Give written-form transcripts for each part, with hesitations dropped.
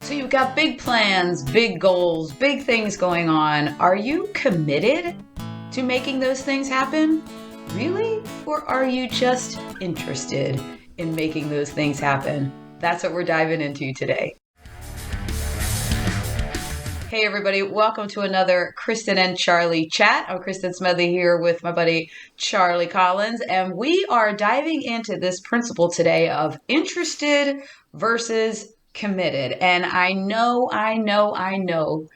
So you've got big plans, big goals, big things going on. Are you committed to making those things happen? Really? Or are you just interested in making those things happen? That's what we're diving into today. Hey everybody, welcome to another Kristen and Charlie chat. I'm Kristen Smedley here with my buddy Charlie Collins, and we are diving into this principle today of interested versus committed. And I know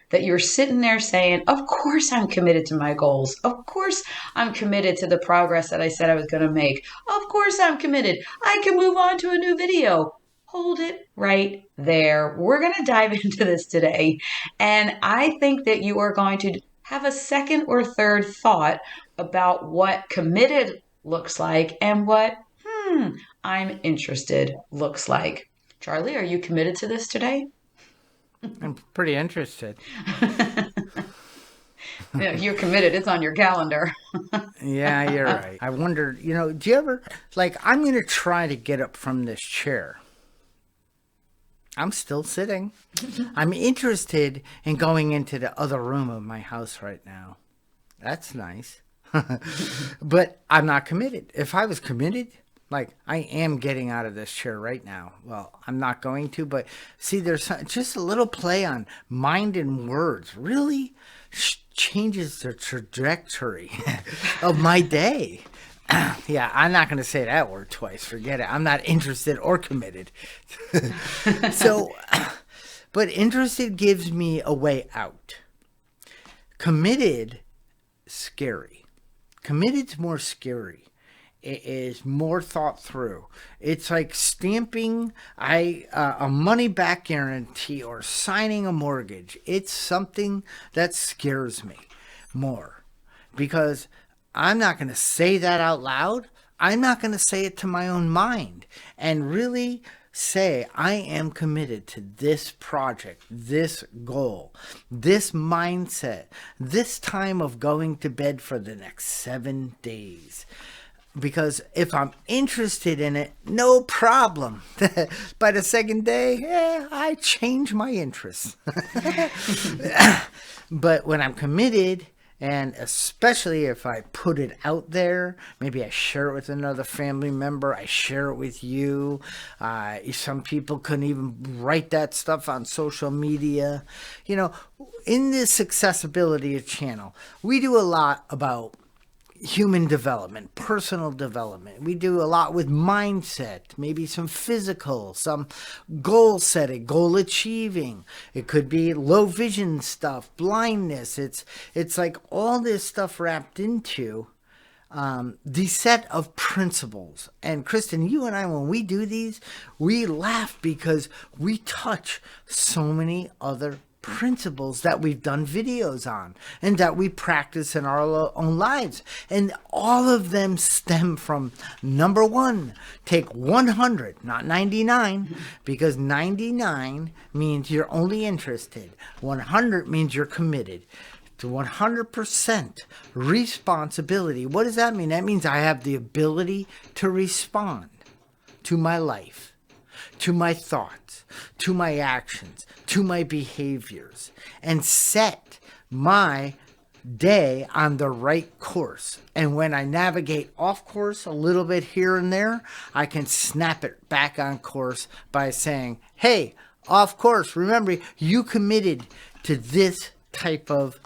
that you're sitting there saying, of course I'm committed to my goals. Of course I'm committed to the progress that I said I was going to make. Of course I'm committed. I can move on to a new video. Hold it right there. We're going to dive into this today. And I think that you are going to have a second or third thought about what committed looks like and what, I'm interested looks like. Charlie, are you committed to this today? I'm pretty interested. If you're committed, it's on your calendar. Yeah, you're right. I wondered, do you ever, I'm going to try to get up from this chair. I'm still sitting. I'm interested in going into the other room of my house right now. That's nice. But I'm not committed. If I was committed, I am getting out of this chair right now. Well, I'm not going to, but see, there's just a little play on mind and words really changes the trajectory of my day. Yeah, I'm not going to say that word twice. Forget it. I'm not interested or committed. But interested gives me a way out. Committed, scary. Committed's more scary. It is more thought through. It's like stamping a money back guarantee or signing a mortgage. It's something that scares me more because I'm not going to say that out loud. I'm not going to say it to my own mind and really say I am committed to this project, this goal, this mindset, this time of going to bed for the next 7 days. Because if I'm interested in it, no problem. By the second day, I change my interests. But when I'm committed, and especially if I put it out there, maybe I share it with another family member, I share it with you. Some people couldn't even write that stuff on social media. In this accessibility channel, we do a lot about human development, personal development. We do a lot with mindset, maybe some physical, some goal setting, goal achieving. It could be low vision stuff, blindness. It's like all this stuff wrapped into the set of principles. And Kristen, you and I, when we do these, we laugh because we touch so many other principles that we've done videos on and that we practice in our own lives. And all of them stem from number one, take 100, not 99, because 99 means you're only interested. 100 means you're committed. To 100% responsibility. What does that mean? That means I have the ability to respond to my life, to my thoughts, to my actions, to my behaviors, and set my day on the right course. And when I navigate off course a little bit here and there, I can snap it back on course by saying, hey, off course, remember, you committed to this type of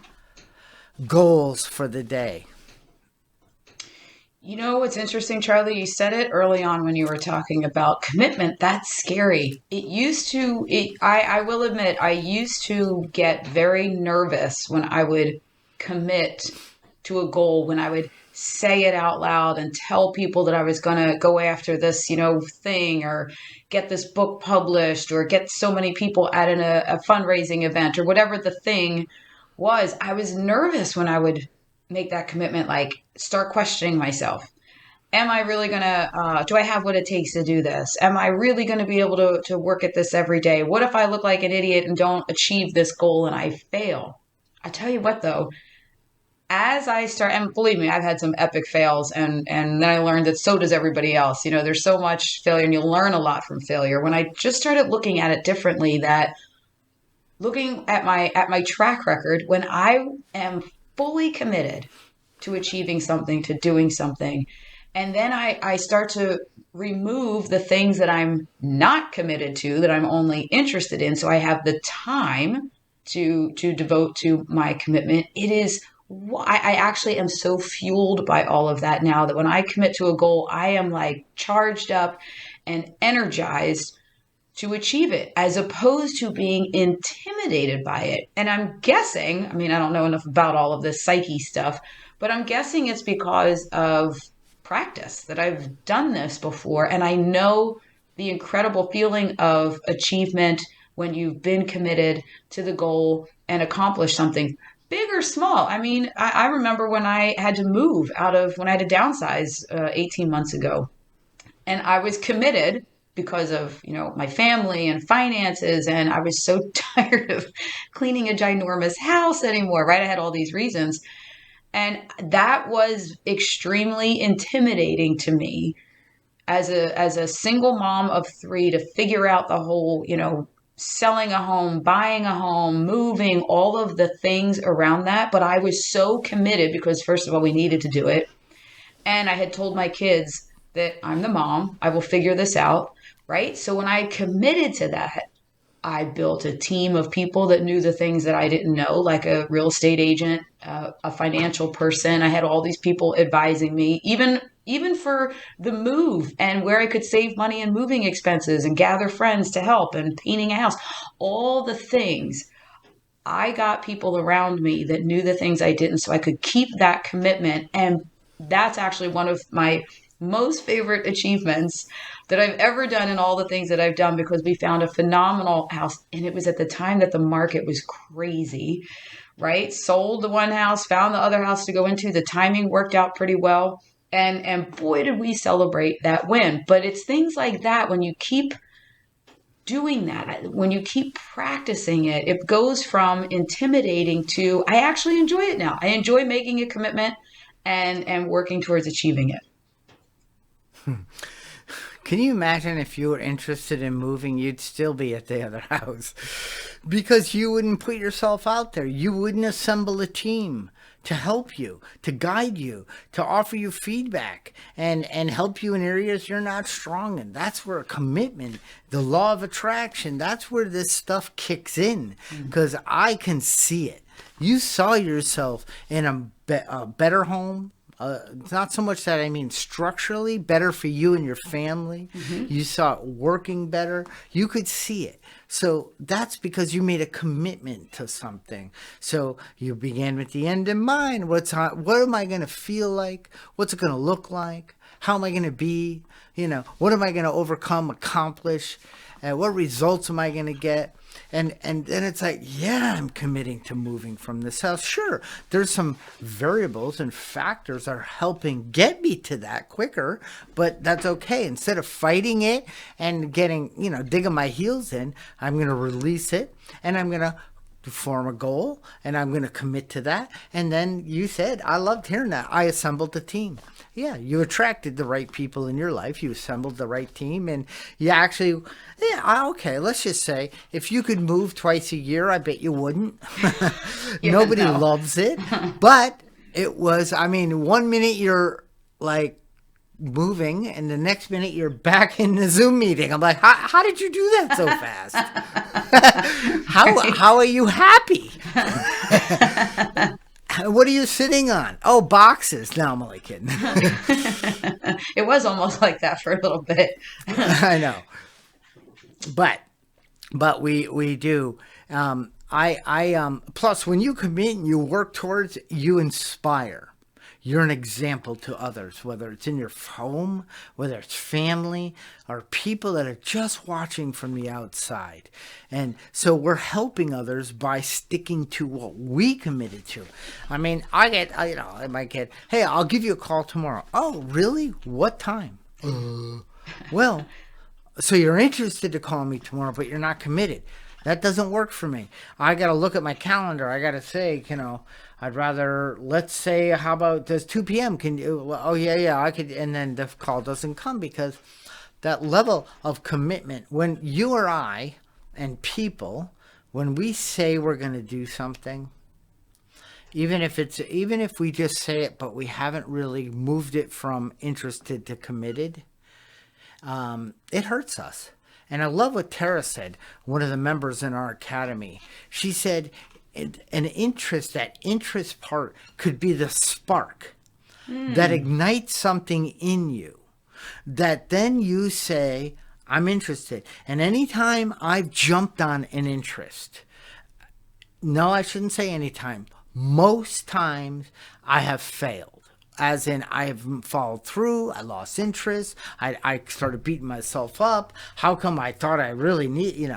goals for the day. You know what's interesting, Charlie? You said it early on when you were talking about commitment. That's scary. I will admit, I used to get very nervous when I would commit to a goal, when I would say it out loud and tell people that I was going to go after this, thing, or get this book published, or get so many people at a fundraising event, or whatever the thing was. I was nervous when I would make that commitment, start questioning myself. Am I really going to, do I have what it takes to do this? Am I really going to be able to work at this every day? What if I look like an idiot and don't achieve this goal and I fail? I tell you what, though, as I start, and believe me, I've had some epic fails, and then I learned that so does everybody else. There's so much failure, and you'll learn a lot from failure. When I just started looking at it differently, that looking at my track record, when I am fully committed to achieving something, to doing something, and then I start to remove the things that I'm not committed to, that I'm only interested in, so I have the time to devote to my commitment. It is I actually am so fueled by all of that now that when I commit to a goal, I am like charged up and energized to achieve it, as opposed to being intimidated by it. And I'm guessing, I mean, I don't know enough about all of this psyche stuff, but I'm guessing it's because of practice, that I've done this before. And I know the incredible feeling of achievement when you've been committed to the goal and accomplished something, big or small. I mean, I remember when I had to move when I had to downsize 18 months ago, and I was committed because of, my family and finances, and I was so tired of cleaning a ginormous house anymore, right? I had all these reasons, and that was extremely intimidating to me as a single mom of three, to figure out the whole, selling a home, buying a home, moving, all of the things around that. But I was so committed because, first of all, we needed to do it, and I had told my kids that I'm the mom, I will figure this out, right? So when I committed to that, I built a team of people that knew the things that I didn't know, like a real estate agent, a financial person. I had all these people advising me, even for the move and where I could save money in moving expenses and gather friends to help and painting a house, all the things. I got people around me that knew the things I didn't, so I could keep that commitment. And that's actually one of my most favorite achievements that I've ever done in all the things that I've done, because we found a phenomenal house. And it was at the time that the market was crazy, right? Sold the one house, found the other house to go into. The timing worked out pretty well. And boy, did we celebrate that win. But it's things like that, when you keep doing that, when you keep practicing it, it goes from intimidating to, I actually enjoy it now. I enjoy making a commitment and working towards achieving it. Can you imagine if you were interested in moving, you'd still be at the other house because you wouldn't put yourself out there. You wouldn't assemble a team to help you, to guide you, to offer you feedback and help you in areas you're not strong in. That's where a commitment, the law of attraction, that's where this stuff kicks in, because I can see it. You saw yourself in a better home. It's not so much that, I mean, structurally better for you and your family. You saw it working better. You could see it. So that's because you made a commitment to something. So you began with the end in mind. What am I going to feel like? What's it going to look like? How am I going to be? What am I going to overcome, accomplish? What results am I going to get? And then it's like, yeah, I'm committing to moving from this house. Sure, there's some variables and factors that are helping get me to that quicker, but that's okay. Instead of fighting it and getting, digging my heels in, I'm going to release it, and I'm going to form a goal, and I'm going to commit to that. And then you said, I loved hearing that, I assembled a team. Yeah, you attracted the right people in your life. You assembled the right team, and you actually, okay, let's just say if you could move twice a year, I bet you wouldn't. Nobody loves it, but it was, 1 minute you're like moving and the next minute you're back in the Zoom meeting. I'm like, how did you do that so fast? How are you happy? What are you sitting on? Oh, boxes. No, I'm only kidding. It was almost like that for a little bit. I know. But we do. Plus when you commit and you work towards, you inspire. You're an example to others, whether it's in your home, whether it's family, or people that are just watching from the outside. And so we're helping others by sticking to what we committed to. I might get, hey, I'll give you a call tomorrow. Oh, really? What time? Well, so you're interested to call me tomorrow, but you're not committed. That doesn't work for me. I got to look at my calendar. I got to say, I'd rather, let's say, how about, does 2 p.m. Can you, well, oh yeah, I could, and then the call doesn't come because that level of commitment, when you or I and people, When we say we're going to do something, even if we just say it, but we haven't really moved it from interested to committed, it hurts us. And I love what Tara said, one of the members in our academy. She said, that interest part could be the spark that ignites something in you that then you say, I'm interested. And anytime I've jumped on an interest, no, I shouldn't say anytime, most times I have failed. As in, I've followed through, I lost interest, I started beating myself up. How come I thought I really need.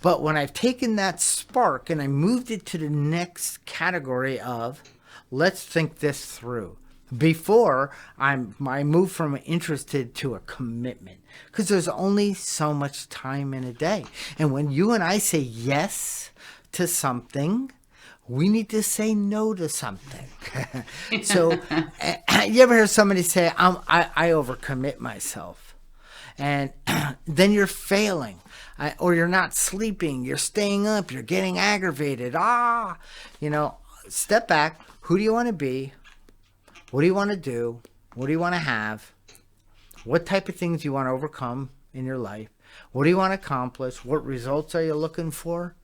But when I've taken that spark and I moved it to the next category of, let's think this through. Before I move from interested to a commitment, because there's only so much time in a day. And when you and I say yes to something, we need to say no to something. So, you ever hear somebody say, I overcommit myself? And then you're failing, or you're not sleeping, you're staying up, you're getting aggravated. Step back. Who do you want to be? What do you want to do? What do you want to have? What type of things do you want to overcome in your life? What do you want to accomplish? What results are you looking for?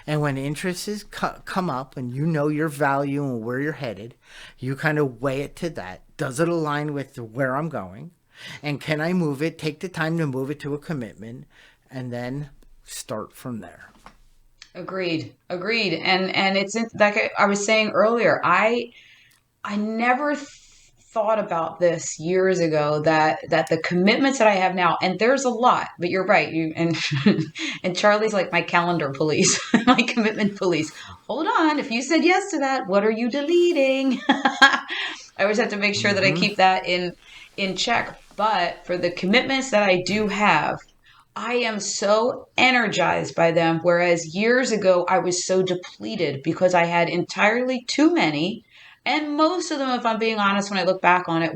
And when interests come up and you know your value and where you're headed, you kind of weigh it to that. Does it align with where I'm going? And can I move it, take the time to move it to a commitment, and then start from there? Agreed. And it's like I was saying earlier, I never thought about this years ago that the commitments that I have now, and there's a lot, but you're right. And Charlie's like my calendar police, my commitment police. Hold on, if you said yes to that, what are you deleting? I always have to make sure that I keep that in check. But for the commitments that I do have, I am so energized by them. Whereas years ago, I was so depleted because I had entirely too many. And most of them, if I'm being honest, when I look back on it,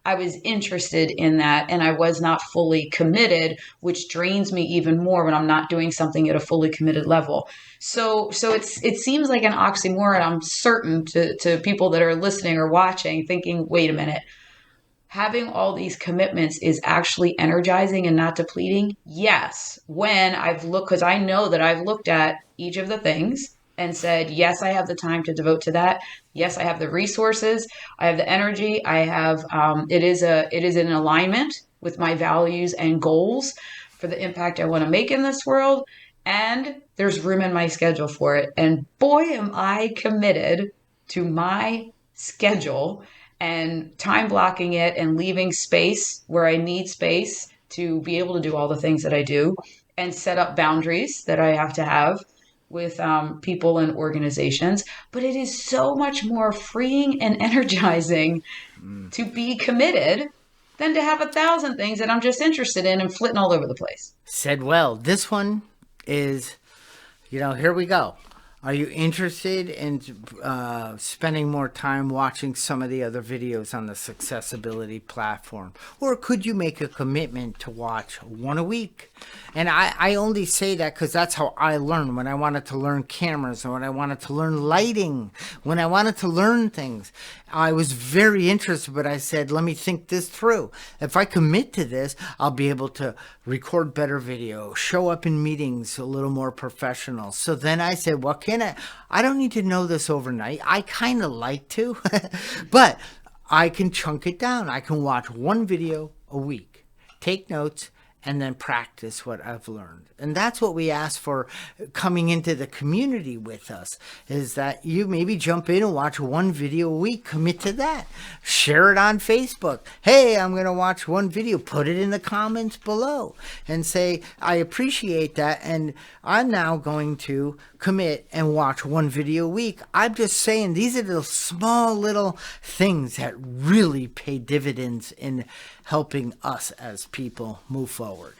I was interested in that and I was not fully committed, which drains me even more when I'm not doing something at a fully committed level. So it seems like an oxymoron. I'm certain to people that are listening or watching, thinking, wait a minute, having all these commitments is actually energizing and not depleting? Yes. When I've looked, because I know that I've looked at each of the things and said, yes, I have the time to devote to that. Yes, I have the resources. I have the energy. I have, it is in alignment with my values and goals for the impact I want to make in this world. And there's room in my schedule for it. And boy, am I committed to my schedule and time blocking it and leaving space where I need space to be able to do all the things that I do and set up boundaries that I have to have with people and organizations. But it is so much more freeing and energizing to be committed than to have 1,000 things that I'm just interested in and flitting all over the place. Said well. This one is, here we go. Are you interested in spending more time watching some of the other videos on the Successibility platform? Or could you make a commitment to watch one a week? And I only say that because that's how I learned. When I wanted to learn cameras, and when I wanted to learn lighting, when I wanted to learn things, I was very interested, but I said, let me think this through. If I commit to this, I'll be able to record better video, show up in meetings a little more professional. So then I said, what can I don't need to know this overnight. I kind of like to, but I can chunk it down. I can watch one video a week, take notes, and then practice what I've learned. And that's what we ask for coming into the community with us, is that you maybe jump in and watch one video a week, commit to that. Share it on Facebook. Hey, I'm going to watch one video. Put it in the comments below and say, I appreciate that. And I'm now going to commit and watch one video a week. I'm just saying these are the small little things that really pay dividends in helping us as people move forward.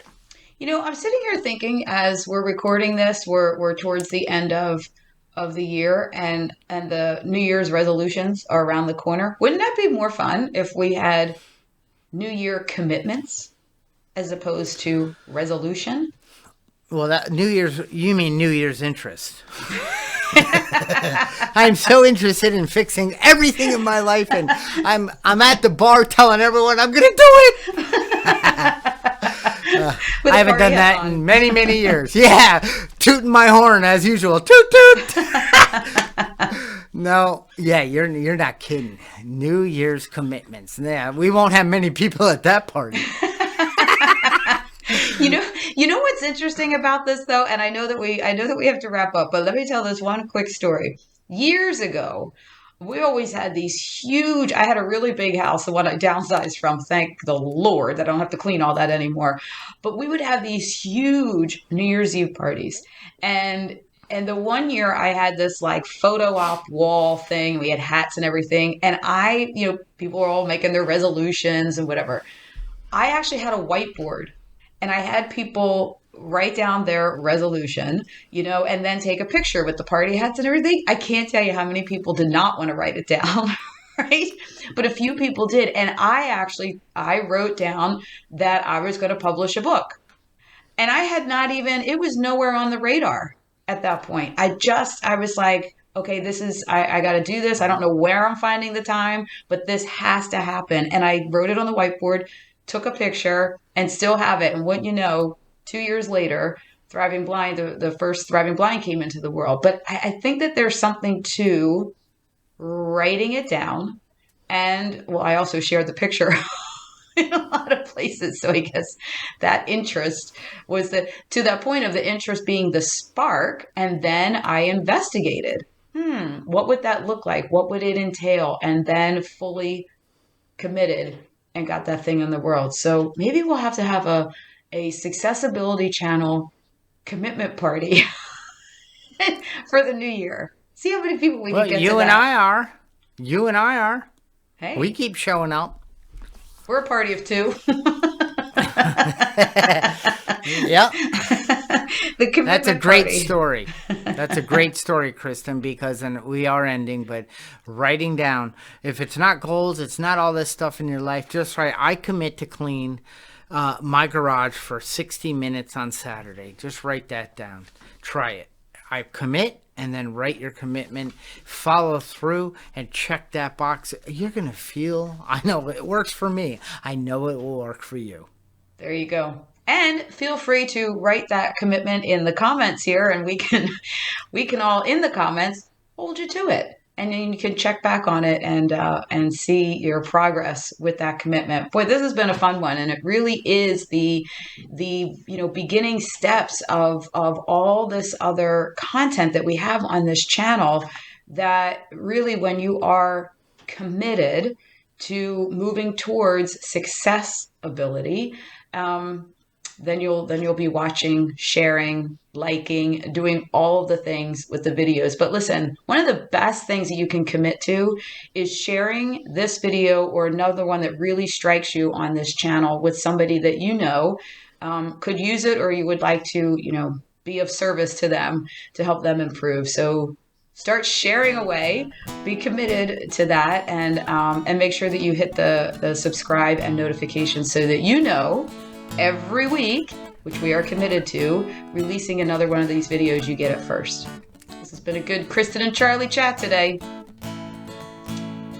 I'm sitting here thinking as we're recording this, we're towards the end of the year and the New Year's resolutions are around the corner. Wouldn't that be more fun if we had New Year commitments as opposed to resolution? Well, that you mean New Year's interest. I'm so interested in fixing everything in my life, and I'm at the bar telling everyone I'm going to do it. I haven't done that in many, many years. Yeah, tooting my horn as usual. Toot toot. No, yeah, you're not kidding. New Year's commitments. Yeah, we won't have many people at that party. You know what's interesting about this though, and I know that we have to wrap up, but let me tell this one quick story. Years ago, we always had these huge, I had a really big house, the one I downsized from, thank the Lord, that I don't have to clean all that anymore. But we would have these huge New Year's Eve parties. And the one year I had this like photo op wall thing, we had hats and everything, and people were all making their resolutions and whatever. I actually had a whiteboard and I had people write down their resolution, and then take a picture with the party hats and everything. I can't tell you how many people did not want to write it down, right? But a few people did. And I wrote down that I was going to publish a book. And I had not even, it was nowhere on the radar at that point. I was like, okay, I got to do this. I don't know where I'm finding the time, but this has to happen. And I wrote it on the whiteboard, took a picture, and still have it. And wouldn't you know, 2 years later, Thriving Blind, the first Thriving Blind came into the world. But I think that there's something to writing it down. And, well, I also shared the picture in a lot of places. So I guess that interest was to that point of the interest being the spark. And then I investigated, what would that look like? What would it entail? And then fully committed and got that thing in the world. So maybe we'll have to have a Successability Channel commitment party for the new year. See how many people we can get to that. You and I are. Hey. We keep showing up. We're a party of two. Yep. The commitment That's a great party. story. That's a great story, Kristen, because we are ending, but writing down, if it's not goals, it's not all this stuff in your life, just write, I commit to clean my garage for 60 minutes on Saturday. Just write that down. Try it. I commit, and then write your commitment, follow through, and check that box. You're going to feel, I know it works for me. I know it will work for you. There you go. And feel free to write that commitment in the comments here, and we can all in the comments hold you to it. And then you can check back on it and see your progress with that commitment. Boy, this has been a fun one, and it really is the beginning steps of all this other content that we have on this channel. That really, when you are committed to moving towards success ability, then you'll be watching, sharing, liking, doing all of the things with the videos. But listen, one of the best things that you can commit to is sharing this video or another one that really strikes you on this channel with somebody that could use it, or you would like to, be of service to them to help them improve. So start sharing away, be committed to that, and make sure that you hit the subscribe and notifications so that every week, which we are committed to, releasing another one of these videos, you get it first. This has been a good Kristen and Charlie chat today.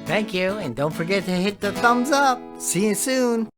Thank you, and don't forget to hit the thumbs up. See you soon.